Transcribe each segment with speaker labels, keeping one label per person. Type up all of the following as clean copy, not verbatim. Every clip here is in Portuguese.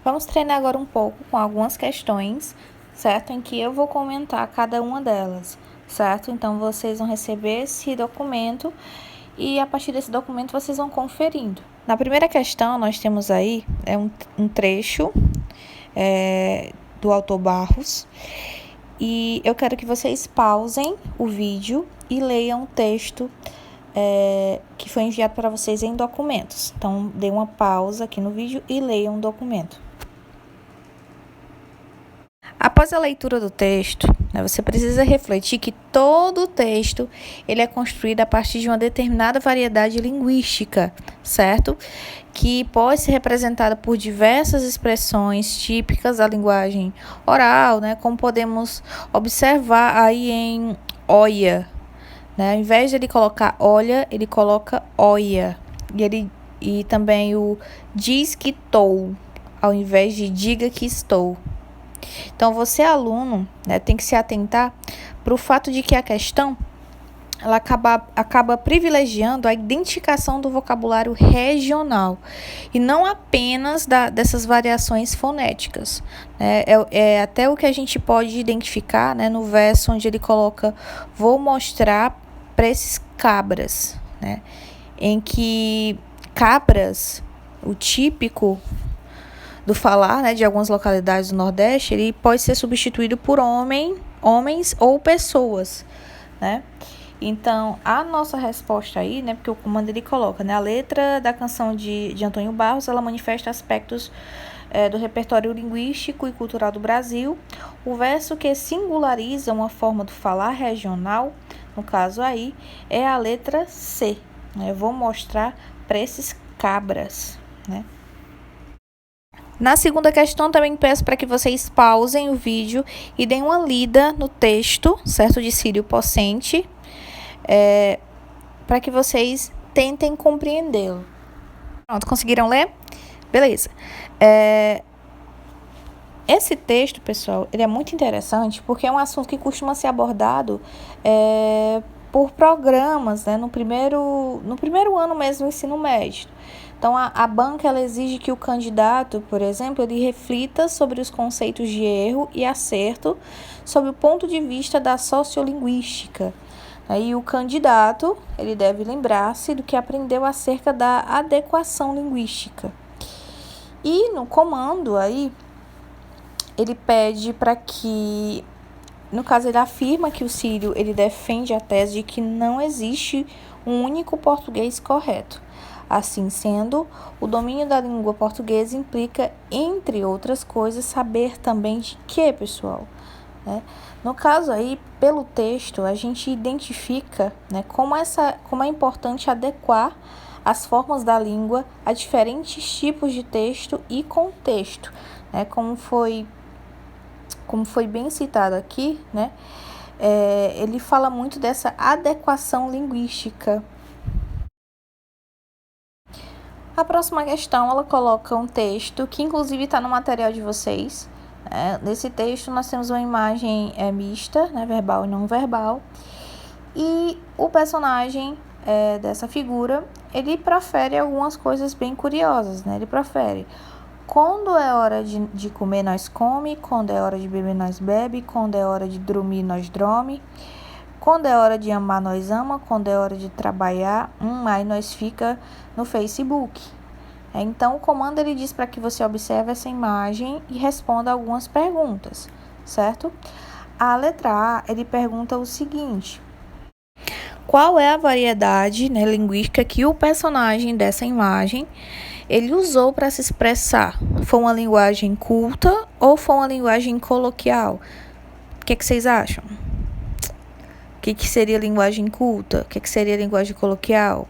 Speaker 1: Vamos treinar agora um pouco com algumas questões, certo? Em que eu vou comentar cada uma delas, certo? Então, vocês vão receber esse documento e a partir desse documento vocês vão conferindo. Na primeira questão, nós temos aí um trecho do autor Barros e eu quero que vocês pausem o vídeo e leiam o texto que foi enviado para vocês em documentos. Então, dê uma pausa aqui no vídeo e leiam o documento. Após a leitura do texto, você precisa refletir que todo o texto ele é construído a partir de uma determinada variedade linguística, certo? Que pode ser representada por diversas expressões típicas da linguagem oral, né? Como podemos observar aí em olha, né? Ao invés de ele colocar olha, ele coloca olha. E também o diz que estou, ao invés de diga que estou. Então, você, aluno, né, tem que se atentar para o fato de que a questão ela acaba privilegiando a identificação do vocabulário regional e não apenas dessas variações fonéticas. É até o que a gente pode identificar, né, no verso onde ele coloca vou mostrar para esses cabras, né, em que cabras, o típico do falar, né, de algumas localidades do Nordeste, ele pode ser substituído por homens ou pessoas, né? Então, a nossa resposta aí, né, porque o comando ele coloca, né, a letra da canção de Antônio Barros, ela manifesta aspectos do repertório linguístico e cultural do Brasil. O verso que singulariza uma forma do falar regional, no caso aí, é a letra C, né? Eu vou mostrar para esses cabras, né? Na segunda questão, também peço para que vocês pausem o vídeo e deem uma lida no texto, certo? De Círio Pocente, para que vocês tentem compreendê-lo. Pronto, conseguiram ler? Beleza. Esse texto, pessoal, ele é muito interessante porque é um assunto que costuma ser abordado por programas, né, no primeiro ano mesmo do ensino médio. Então, a banca ela exige que o candidato, por exemplo, ele reflita sobre os conceitos de erro e acerto sob o ponto de vista da sociolinguística. Aí o candidato ele deve lembrar-se do que aprendeu acerca da adequação linguística. E no comando aí, ele pede para que, no caso ele afirma que o Círio ele defende a tese de que não existe um único português correto. Assim sendo, o domínio da língua portuguesa implica, entre outras coisas, saber também de quê, pessoal? No caso aí, pelo texto, a gente identifica, né, como é importante adequar as formas da língua a diferentes tipos de texto e contexto, né, como foi bem citado aqui, né, ele fala muito dessa adequação linguística. A próxima questão, ela coloca um texto que inclusive está no material de vocês. Nesse texto nós temos uma imagem mista, né, verbal e não verbal. E o personagem dessa figura, ele profere algumas coisas bem curiosas, né? Ele profere: quando é hora de comer, nós come. Quando é hora de beber, nós bebe. Quando é hora de dormir, nós dorme. Quando é hora de amar, nós ama. Quando é hora de trabalhar, aí nós fica no Facebook. Então, o comando ele diz para que você observe essa imagem e responda algumas perguntas, certo? A letra A, ele pergunta o seguinte: qual é a variedade, né, linguística que o personagem dessa imagem ele usou para se expressar? Foi uma linguagem culta ou foi uma linguagem coloquial? O que vocês acham? O que seria linguagem culta? O que seria linguagem coloquial?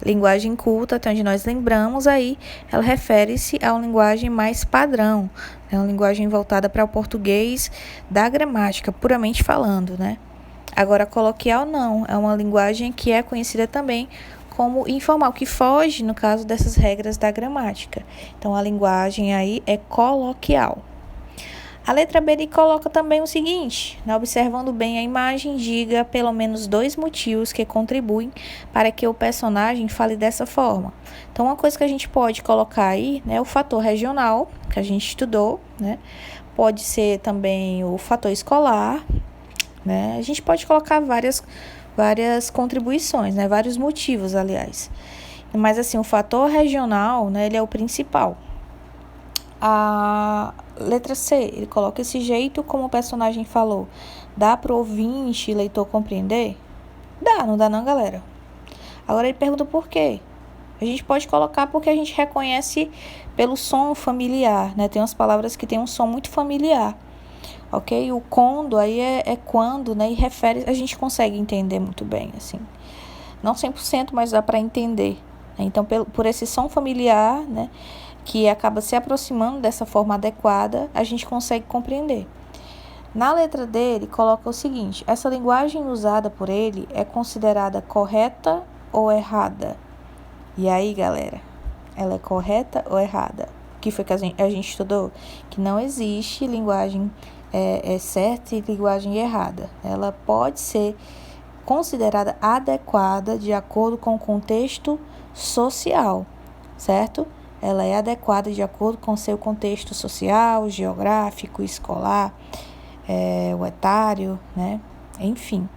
Speaker 1: Linguagem culta, até onde nós lembramos aí, ela refere-se a uma linguagem mais padrão, né? Uma linguagem voltada para o português da gramática, puramente falando, né? Agora, coloquial não, é uma linguagem que é conhecida também como informal, que foge, no caso, dessas regras da gramática. Então, a linguagem aí é coloquial. A letra B ele coloca também o seguinte, né? Observando bem a imagem, diga pelo menos 2 motivos que contribuem para que o personagem fale dessa forma. Então, uma coisa que a gente pode colocar aí, né, o fator regional, que a gente estudou, né? Pode ser também o fator escolar, né? A gente pode colocar várias contribuições, né? Vários motivos, aliás. Mas, assim, o fator regional, né, ele é o principal. A letra C, ele coloca esse jeito como o personagem falou. Dá para o ouvinte e leitor compreender? Dá, não dá não, galera? Agora ele pergunta por quê. A gente pode colocar porque a gente reconhece pelo som familiar, né? Tem umas palavras que tem um som muito familiar, ok? O quando aí é quando, né? E refere, a gente consegue entender muito bem, assim. Não 100%, mas dá para entender. Então, por esse som familiar, né? Que acaba se aproximando dessa forma adequada, a gente consegue compreender. Na letra D, ele coloca o seguinte: essa linguagem usada por ele é considerada correta ou errada? E aí, galera, ela é correta ou errada? O que foi que a gente estudou? Que não existe linguagem certa e linguagem errada. Ela pode ser considerada adequada de acordo com o contexto social, certo? Ela é adequada de acordo com seu contexto social, geográfico, escolar, o etário, né? Enfim.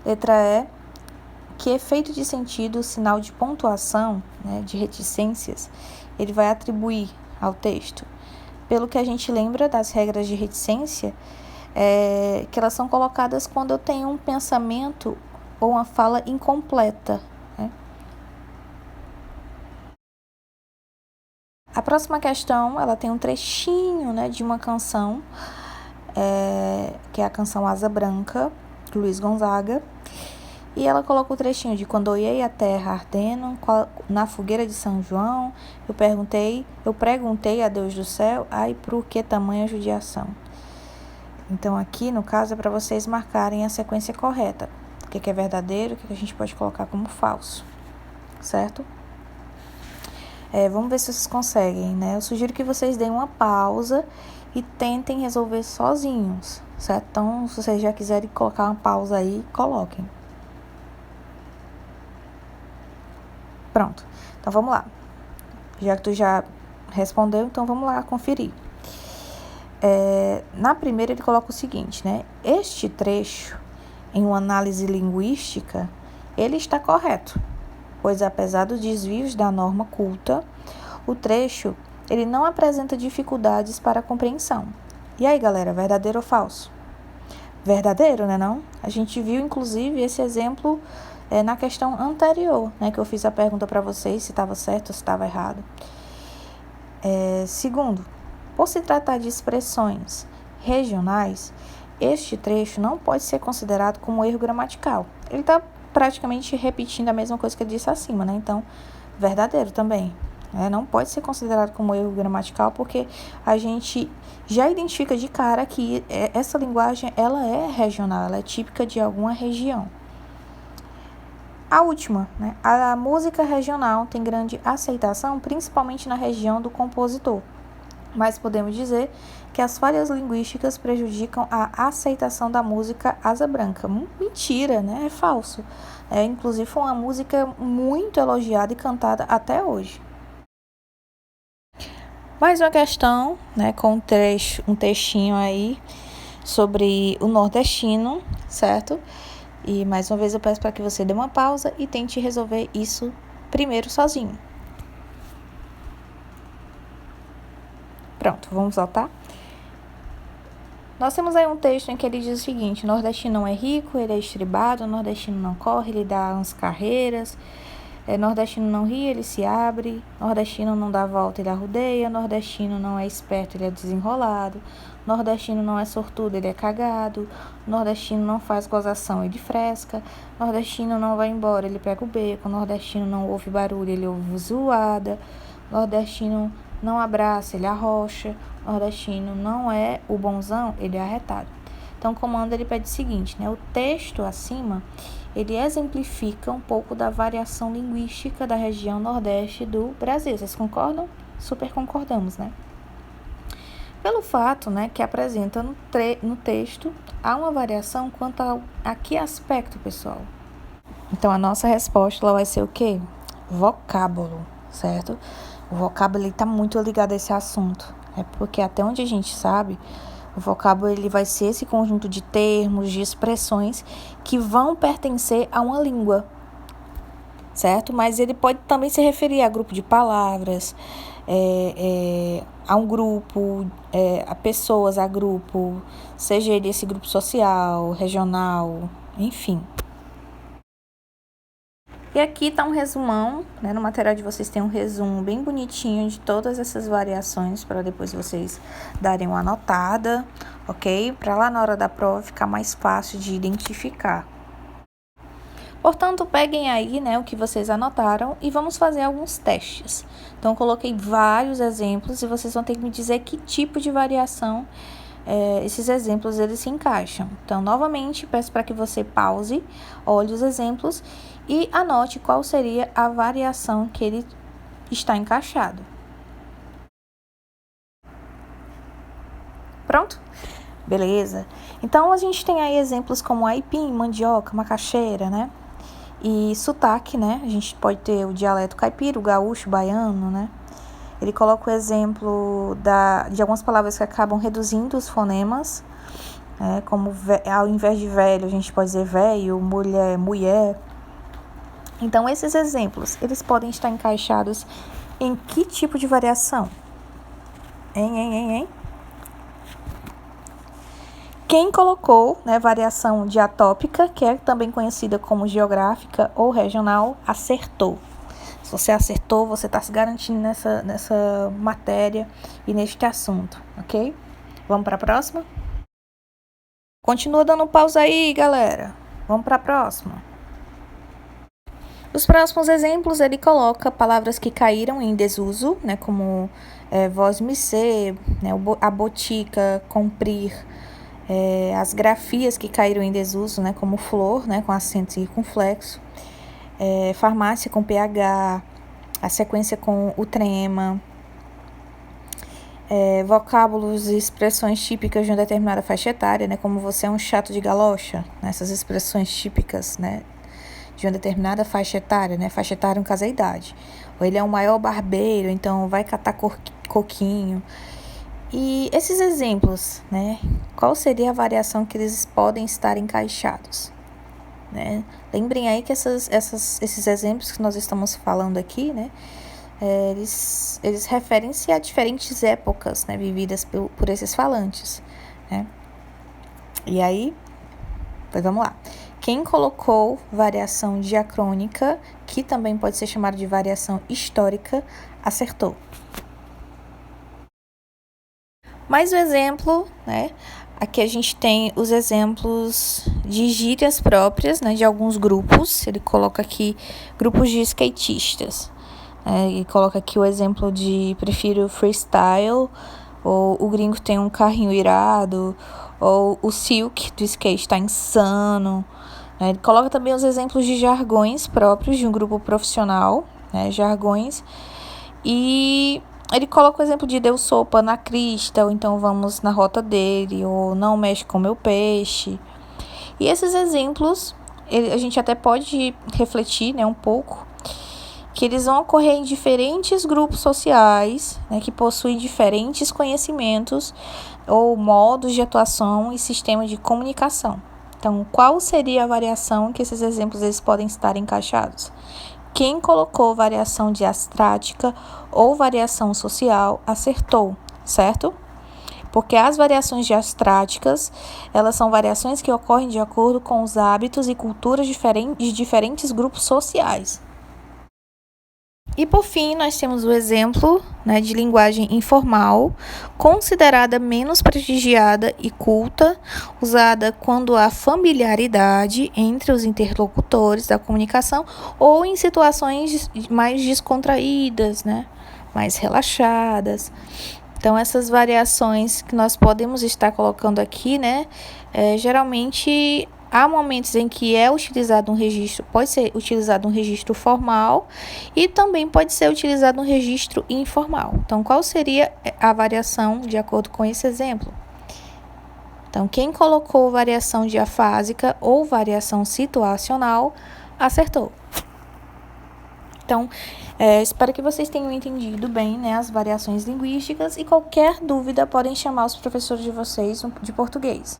Speaker 1: Letra E, que efeito de sentido, sinal de pontuação, né, de reticências, ele vai atribuir ao texto. Pelo que a gente lembra das regras de reticência, que elas são colocadas quando eu tenho um pensamento ou uma fala incompleta, né? A próxima questão, ela tem um trechinho, né, de uma canção, que é a canção Asa Branca, de Luiz Gonzaga. E ela coloca o trechinho de quando olhei a terra ardendo, na fogueira de São João, eu perguntei a Deus do céu, ai, por que tamanha judiação? Então, aqui, no caso, é para vocês marcarem a sequência correta. O que é verdadeiro, o que a gente pode colocar como falso, certo? Vamos ver se vocês conseguem, né? Eu sugiro que vocês deem uma pausa e tentem resolver sozinhos, certo? Então, se vocês já quiserem colocar uma pausa aí, coloquem. Pronto. Então, vamos lá. Já que tu já respondeu, então vamos lá conferir. Na primeira, ele coloca o seguinte, né? Este trecho, em uma análise linguística, ele está correto, pois apesar dos desvios da norma culta, o trecho ele não apresenta dificuldades para a compreensão. E aí, galera, verdadeiro ou falso? Verdadeiro, né não? A gente viu, inclusive, esse exemplo na questão anterior, né, que eu fiz a pergunta para vocês se estava certo ou se estava errado. Segundo, por se tratar de expressões regionais, este trecho não pode ser considerado como erro gramatical. Ele está praticamente repetindo a mesma coisa que ele disse acima, né? Então, verdadeiro também. Não pode ser considerado como erro gramatical porque a gente já identifica de cara que essa linguagem ela é regional, ela é típica de alguma região. A última, né? A música regional tem grande aceitação, principalmente na região do compositor. Mas podemos dizer que as falhas linguísticas prejudicam a aceitação da música Asa Branca. Mentira, né? É falso. Inclusive, foi uma música muito elogiada e cantada até hoje. Mais uma questão, né? Com um textinho aí sobre o nordestino, certo? E mais uma vez eu peço para que você dê uma pausa e tente resolver isso primeiro sozinho. Pronto, vamos voltar? Nós temos aí um texto em que ele diz o seguinte: o nordestino não é rico, ele é estribado, o nordestino não corre, ele dá umas carreiras, nordestino não ri, ele se abre, nordestino não dá volta, ele arrudeia, nordestino não é esperto, ele é desenrolado, nordestino não é sortudo, ele é cagado, nordestino não faz gozação, ele fresca, nordestino não vai embora, ele pega o beco, nordestino não ouve barulho, ele ouve zoada, nordestino não abraça, ele arrocha, nordestino não é o bonzão, ele é arretado. Então, o comando ele pede o seguinte, né? O texto acima, ele exemplifica um pouco da variação linguística da região nordeste do Brasil. Vocês concordam? Super concordamos, né? Pelo fato, né, que apresenta no texto, há uma variação quanto a que aspecto, pessoal? Então, a nossa resposta ela vai ser o quê? Vocábulo, certo? O vocábulo está muito ligado a esse assunto. É porque até onde a gente sabe, o vocábulo ele vai ser esse conjunto de termos, de expressões que vão pertencer a uma língua, certo? Mas ele pode também se referir a grupo de palavras, a um grupo, a pessoas, a grupo, seja ele esse grupo social, regional, enfim. E aqui está um resumão, né? No material de vocês tem um resumo bem bonitinho de todas essas variações para depois vocês darem uma anotada, ok? Para lá na hora da prova ficar mais fácil de identificar. Portanto, peguem aí, né, o que vocês anotaram e vamos fazer alguns testes. Então, coloquei vários exemplos e vocês vão ter que me dizer que tipo de variação esses exemplos eles se encaixam. Então, novamente, peço para que você pause, olhe os exemplos e anote qual seria a variação que ele está encaixado. Pronto? Beleza? Então, a gente tem aí exemplos como aipim, mandioca, macaxeira, né? E sotaque, né? A gente pode ter o dialeto caipira, o gaúcho, o baiano, né? Ele coloca o exemplo de algumas palavras que acabam reduzindo os fonemas, como ao invés de velho, a gente pode dizer velho, mulher, mulher. Então, esses exemplos, eles podem estar encaixados em que tipo de variação? Quem colocou, né, variação diatópica, que é também conhecida como geográfica ou regional, acertou. Se você acertou, você está se garantindo nessa matéria e neste assunto, ok? Vamos para a próxima? Continua dando pausa aí, galera. Vamos para a próxima. Os próximos exemplos, ele coloca palavras que caíram em desuso, né, como voz-me-ser, né, a botica, comprir, as grafias que caíram em desuso, né, como flor, né, com acento circunflexo, farmácia com PH, a sequência com o trema, vocábulos e expressões típicas de uma determinada faixa etária, né, como você é um chato de galocha, né, essas expressões típicas, né, de uma determinada faixa etária, né, faixa etária no caso é a idade, ou ele é um maior barbeiro, então vai catar coquinho. E esses exemplos, né, qual seria a variação que eles podem estar encaixados? Né? Lembrem aí que esses exemplos que nós estamos falando aqui, né, eles referem-se a diferentes épocas, né, vividas por esses falantes, né? E aí, pois vamos lá. Quem colocou variação diacrônica, que também pode ser chamada de variação histórica, acertou. Mais um exemplo, né? Aqui a gente tem os exemplos de gírias próprias, né, de alguns grupos. Ele coloca aqui grupos de skatistas. Ele coloca aqui o exemplo de prefiro freestyle, ou o gringo tem um carrinho irado, ou o Silk do skate está insano. Ele coloca também os exemplos de jargões próprios de um grupo profissional, né, jargões. E ele coloca o exemplo de deu sopa na crista, ou então vamos na rota dele, ou não mexe com meu peixe. E esses exemplos, a gente até pode refletir, né, um pouco, que eles vão ocorrer em diferentes grupos sociais, né, que possuem diferentes conhecimentos ou modos de atuação e sistemas de comunicação. Então, qual seria a variação que esses exemplos eles podem estar encaixados? Quem colocou variação diastrática ou variação social acertou, certo? Porque as variações diastráticas, elas são variações que ocorrem de acordo com os hábitos e culturas de diferentes grupos sociais. E por fim, nós temos o exemplo, né, de linguagem informal, considerada menos prestigiada e culta, usada quando há familiaridade entre os interlocutores da comunicação ou em situações mais descontraídas, né, mais relaxadas. Então, essas variações que nós podemos estar colocando aqui, né, geralmente Há momentos em que é utilizado um registro, pode ser utilizado um registro formal e também pode ser utilizado um registro informal. Então, qual seria a variação de acordo com esse exemplo? Então, quem colocou variação diafásica ou variação situacional, acertou. Então, espero que vocês tenham entendido bem, né, as variações linguísticas, e qualquer dúvida podem chamar os professores de vocês de português.